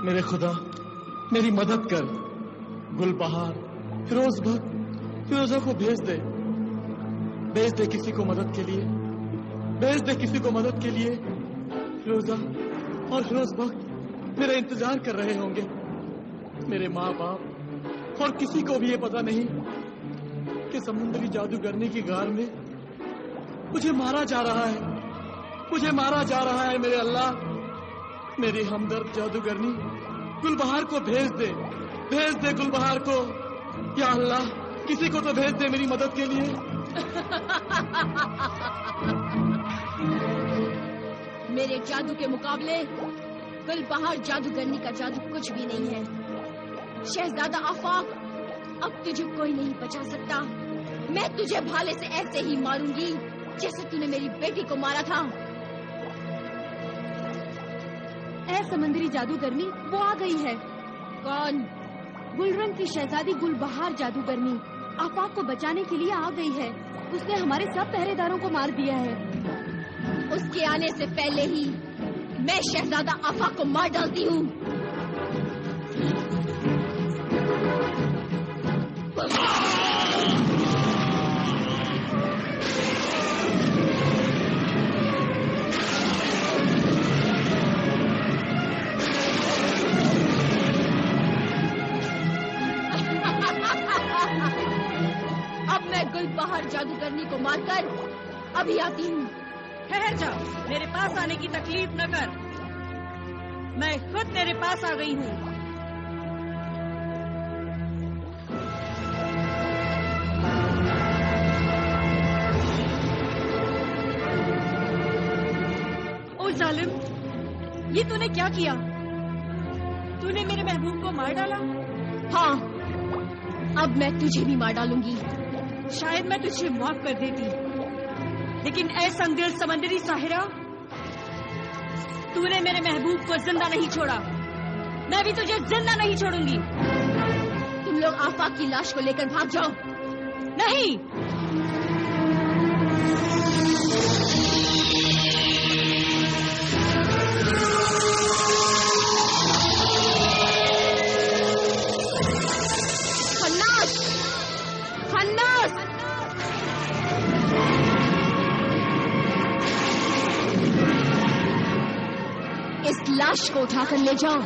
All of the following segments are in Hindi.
मेरे खुदा, मेरी मदद कर। गुलबहार, फिरोजा को भेज दे किसी को मदद के लिए, भेज दे किसी को मदद के लिए। फिरोजा और फिरोज बख्त मेरा इंतजार कर रहे होंगे। मेरे माँ बाप और किसी को भी ये पता नहीं कि समुद्री जादूगरनी की गार में मुझे मारा जा रहा है, मुझे मारा जा रहा है। मेरे अल्लाह, मेरी हमदर्द जादूगरनी गुलबहार को भेज दे गुलबहार को। या अल्लाह, किसी को तो भेज दे मेरी मदद के लिए। मेरे जादू के मुकाबले गुलबहार जादूगरनी का जादू कुछ भी नहीं है। शहजादा आफाक, अब तुझे कोई नहीं बचा सकता। मैं तुझे भाले से ऐसे ही मारूंगी जैसे तूने मेरी बेटी को मारा था। ऐ समंदरी जादूगरनी, वो आ गई है। कौन? गुलरंग की शहजादी गुलबहार जादूगरनी आफाक को बचाने के लिए आ गई है। उसने हमारे सब पहरेदारों को मार दिया है। उसके आने से पहले ही मैं शहजादा आफाक को मार डालती हूँ। गुलबहार जादूगरनी को मारकर अभी आती हूँ। ठहर जा, मेरे पास आने की तकलीफ न कर। मैं खुद तेरे पास आ गई हूँ। ओ जालिम, ये तूने क्या किया? तूने मेरे महबूब को मार डाला? हाँ, अब मैं तुझे भी मार डालूंगी। शायद मैं तुझे माफ कर देती, लेकिन ऐ संगदिल समंदरी साहिरा, तूने मेरे महबूब को जिंदा नहीं छोड़ा। मैं भी तुझे जिंदा नहीं छोड़ूंगी। तुम लोग आफाक की लाश को लेकर भाग जाओ। नहीं, इस लाश को उठाकर ले जाओ।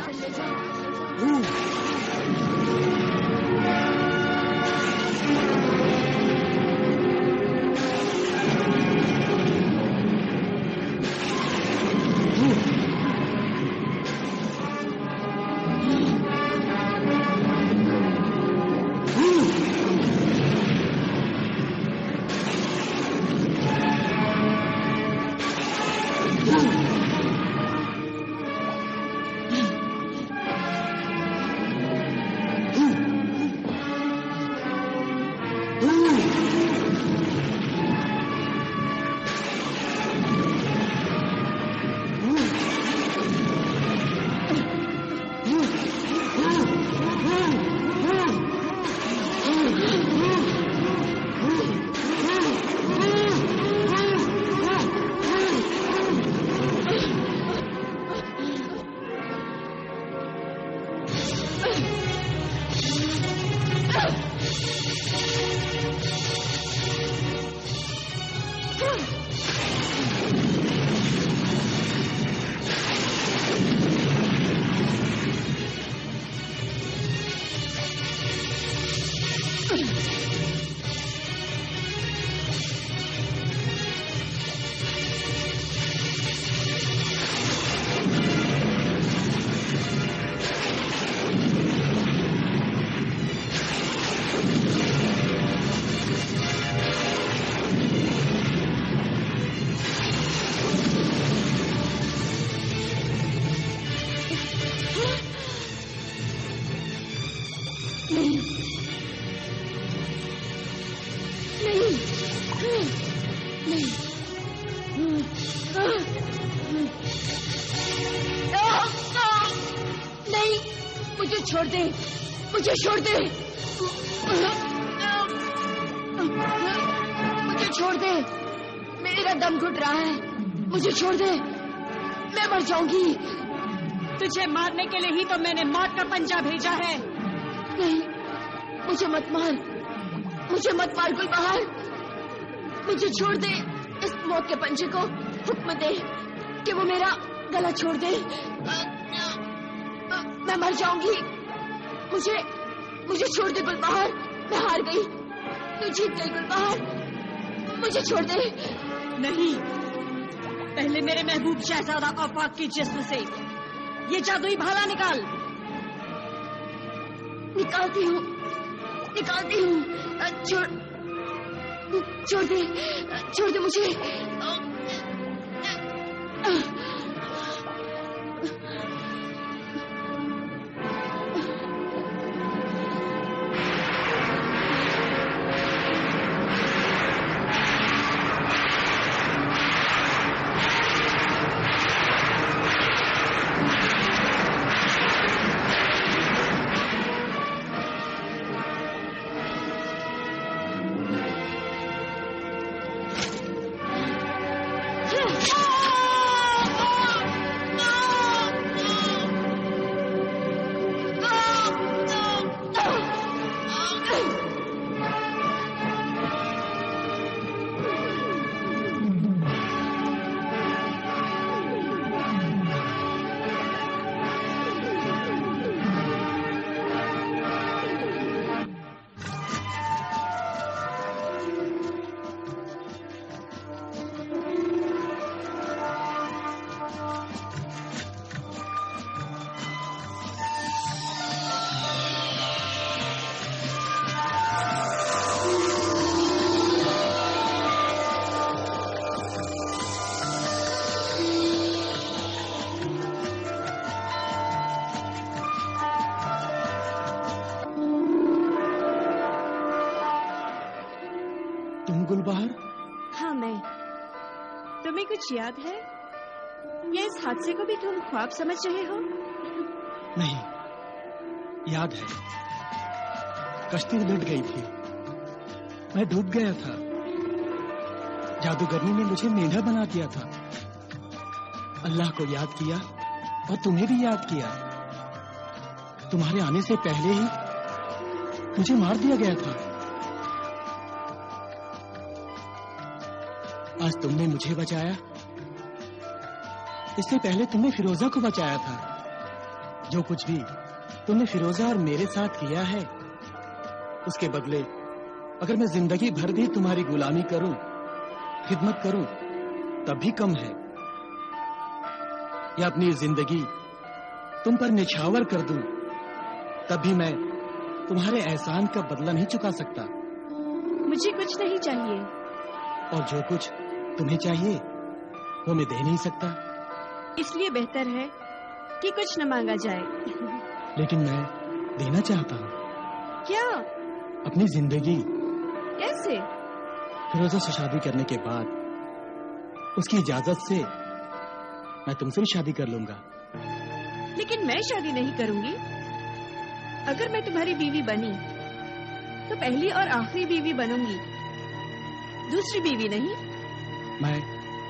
छोड़ दे, मुझे छोड़ दे, मुझे छोड़ दे, मेरा दम घुट रहा है, मुझे छोड़ दे। मैं मर जाऊंगी। तुझे मारने के लिए ही तो मैंने मौत का पंजा भेजा है। नहीं, मुझे मत मार, मुझे मत मार गुलबहार, मुझे छोड़ दे। इस मौत के पंजे को हुक्म दे कि वो मेरा गला छोड़ दे। मैं मर जाऊंगी। मुझे छोड़ दे गुलबहार, मैं हार गई। तू जीत गई गुलबहार, मुझे छोड़ दे। नहीं, पहले मेरे महबूब शहजादा आफाक की जिस्म से ये जादुई भाला निकाल। निकालती हूँ। छोड़ दे मुझे। गुलबहार? हाँ, मैं। तुम्हें कुछ याद है या इस हादसे को भी तुम ख्वाब समझ रहे हो? नहीं, याद है। कश्ती उलट गई थी, मैं डूब गया था। जादूगरनी ने मुझे मेंढा बना दिया था। अल्लाह को याद किया और तुम्हें भी याद किया। तुम्हारे आने से पहले ही मुझे मार दिया गया था। आज तुमने मुझे बचाया, इससे पहले तुमने फिरोजा को बचाया था। जो कुछ भी तुमने फिरोजा और मेरे साथ किया है, उसके बदले अगर मैं जिंदगी भर भी तुम्हारी गुलामी करूं, खिदमत करूं, तब भी कम है। या अपनी जिंदगी तुम पर निछावर कर दूं, तब भी मैं तुम्हारे एहसान का बदला नहीं चुका सकता। मुझे कुछ नहीं चाहिए। और जो कुछ तुम्हें चाहिए वो मैं दे नहीं सकता। इसलिए बेहतर है कि कुछ न मांगा जाए। लेकिन मैं देना चाहता हूँ। क्या? अपनी जिंदगी। कैसे? फिरोजा से शादी करने के बाद उसकी इजाजत से मैं तुमसे भी शादी कर लूंगा। लेकिन मैं शादी नहीं करूंगी। अगर मैं तुम्हारी बीवी बनी तो पहली और आखिरी बीवी बनूंगी, दूसरी बीवी नहीं। मैं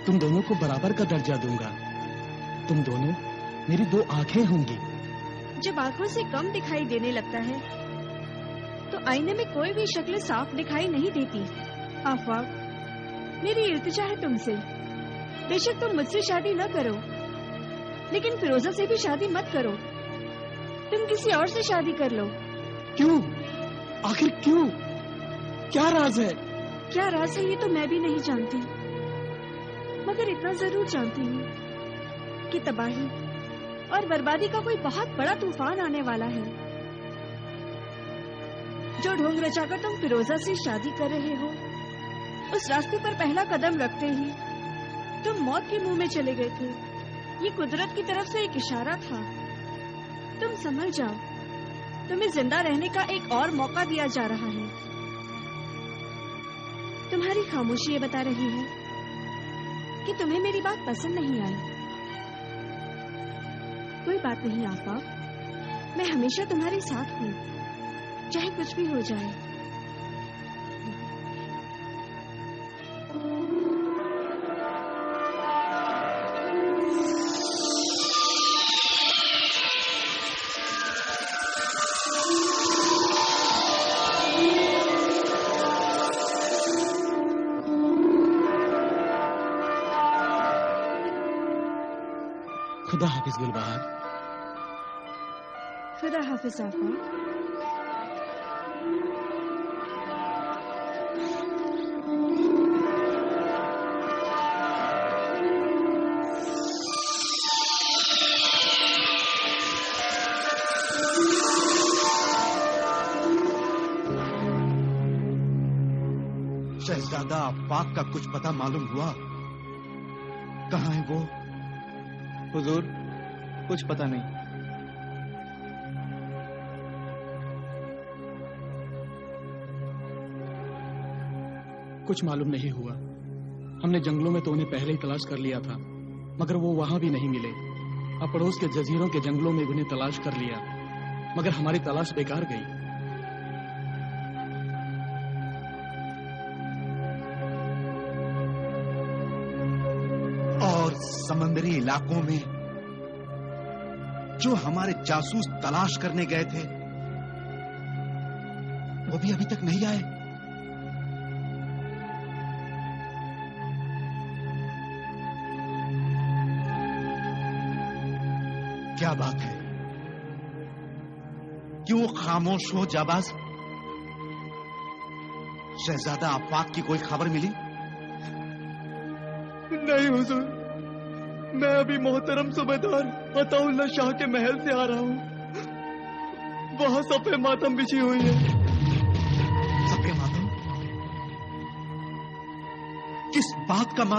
तुम दोनों को बराबर का दर्जा दूंगा। तुम दोनों मेरी दो आंखें होंगी। जब आंखों से कम दिखाई देने लगता है तो आईने में कोई भी शक्ल साफ दिखाई नहीं देती। आफाक, मेरी इल्तिजा है तुमसे, बेशक तुम मुझसे शादी न करो, लेकिन फिरोजा से भी शादी मत करो। तुम किसी और से शादी कर लो। क्यों? आखिर क्यों? क्या राज है? क्या राज है ये तो मैं भी नहीं जानती, मगर इतना जरूर जानती हूँ कि तबाही और बर्बादी का कोई बहुत बड़ा तूफान आने वाला है। जो ढोंग रचाकर तुम फिरोजा से शादी कर रहे हो, उस रास्ते पर पहला कदम रखते ही तुम मौत के मुंह में चले गए थे। ये कुदरत की तरफ से एक इशारा था। तुम समझ जाओ, तुम्हें जिंदा रहने का एक और मौका दिया जा रहा है। तुम्हारी खामोशी ये बता रही है कि तुम्हें मेरी बात पसंद नहीं आई। कोई बात नहीं आफाक, मैं हमेशा तुम्हारे साथ हूँ, चाहे कुछ भी हो जाए। खुदा हाफिज गुलबहार। खुदा हाफिज आफाक। शहजादा आफाक का कुछ पता मालूम हुआ? कहाँ है वो? हुजूर, कुछ पता नहीं। कुछ मालूम नहीं हुआ। हमने जंगलों में तो उन्हें पहले ही तलाश कर लिया था, मगर वो वहां भी नहीं मिले। अब पड़ोस के जजीरों के जंगलों में उन्हें तलाश कर लिया, मगर हमारी तलाश बेकार गई। और समंदरी इलाकों में जो हमारे जासूस तलाश करने गए थे, वो भी अभी तक नहीं आए। क्या बात है? क्यों खामोश हो जाबाज? शहजादा आफाक की कोई खबर मिली? नहीं हुजूर, मैं अभी मोहतरम सूबेदार अताउल्लाह शाह के महल से आ रहा हूँ। वहां सफे मातम बिछी हुई है। सफे मातम? किस बात का मातम?